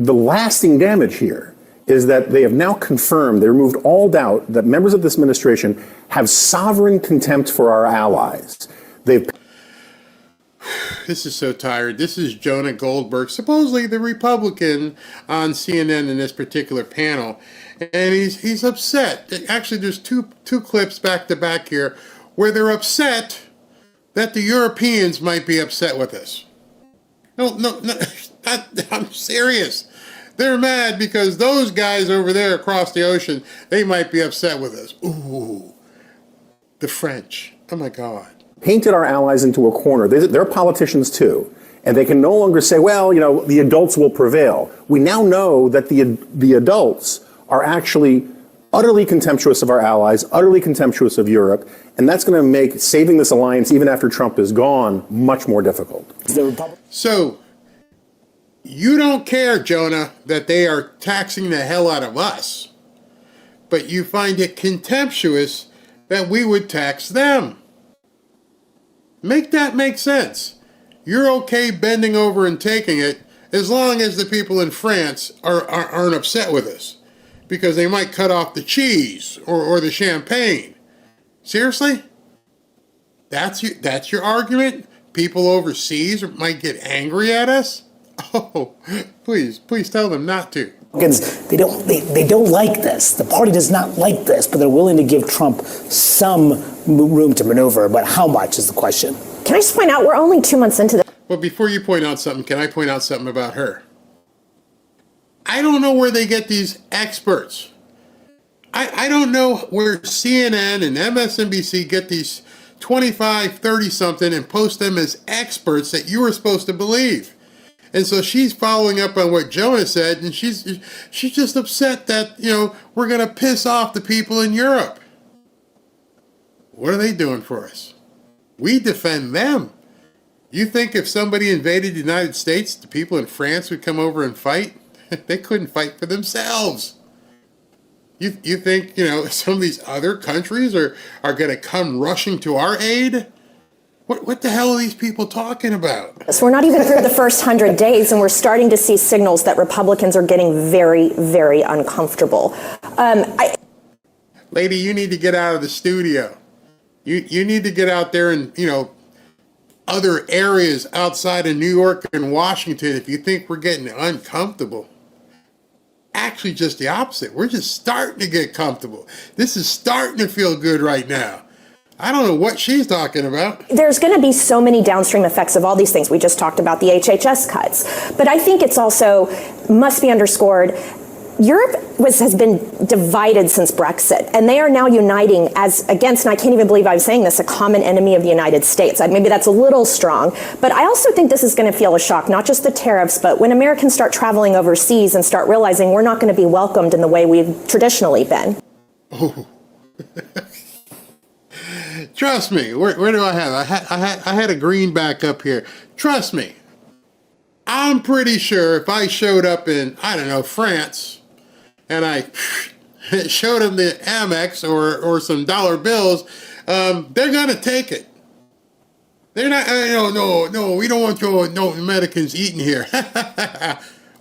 The lasting damage here is that they have now confirmed, they removed all doubt that members of this administration have sovereign contempt for our allies. This is so tired. This is Jonah Goldberg, supposedly the Republican on CNN in this particular panel. And he's upset. Actually, there's two clips back to back here where they're upset that the Europeans might be upset with us. No, I'm serious. They're mad because those guys over there across the ocean, they might be upset with us. Ooh, the French. Oh my God. Painted our allies into a corner. They're politicians too. And they can no longer say, well, the adults will prevail. We now know that the adults are actually utterly contemptuous of our allies, utterly contemptuous of Europe, and that's going to make saving this alliance, even after Trump is gone, much more difficult. So, you don't care, Jonah, that they are taxing the hell out of us, but you find it contemptuous that we would tax them. Make that make sense. You're okay bending over and taking it as long as the people in France aren't upset with us, because they might cut off the cheese or the champagne. Seriously? That's your argument? People overseas might get angry at us? Oh, please tell them not to. They don't like this. The party does not like this, but they're willing to give Trump some room to maneuver. But how much is the question? Can I just point out, we're only 2 months into this. Well, before you point out something, can I point out something about her? I don't know where they get these experts. I don't know where CNN and MSNBC get these 25, 30-something and post them as experts that you were supposed to believe. And so she's following up on what Jonah said, and she's just upset that, we're going to piss off the people in Europe. What are they doing for us? We defend them. You think if somebody invaded the United States, the people in France would come over and fight? They couldn't fight for themselves. You think, some of these other countries are going to come rushing to our aid? What the hell are these people talking about? So we're not even through the first 100 days, and we're starting to see signals that Republicans are getting very, very uncomfortable. Lady, you need to get out of the studio. You need to get out there and, other areas outside of New York and Washington if you think we're getting uncomfortable. Actually, just the opposite. We're just starting to get comfortable. This is starting to feel good right now. I don't know what she's talking about. There's going to be so many downstream effects of all these things. We just talked about the HHS cuts. But I think it's also must be underscored. Europe has been divided since Brexit, and they are now uniting against, and I can't even believe I'm saying this, a common enemy of the United States. Maybe that's a little strong, but I also think this is going to feel a shock, not just the tariffs, but when Americans start traveling overseas and start realizing we're not going to be welcomed in the way we've traditionally been. Oh. Trust me. Where do I have? I had a greenback up here. Trust me. I'm pretty sure if I showed up in, France, and I showed them the Amex or some dollar bills, they're going to take it. They're not, no, we don't want no Americans eating here.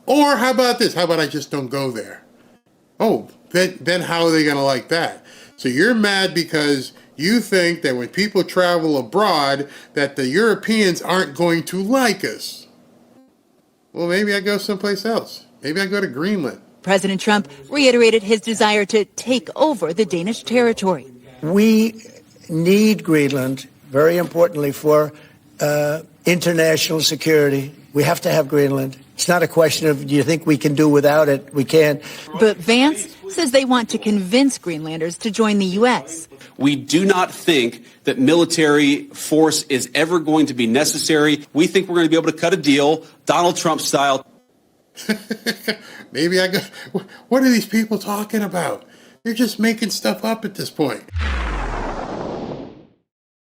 Or how about this? How about I just don't go there? Oh, then how are they going to like that? So you're mad because you think that when people travel abroad that the Europeans aren't going to like us. Well, maybe I go someplace else. Maybe I go to Greenland. President Trump reiterated his desire to take over the Danish territory. We need Greenland, very importantly, for international security. We have to have Greenland. It's not a question of, do you think we can do without it? We can. But Vance says they want to convince Greenlanders to join the U.S. We do not think that military force is ever going to be necessary. We think we're going to be able to cut a deal, Donald Trump style. Maybe what are these people talking about? They're just making stuff up at this point.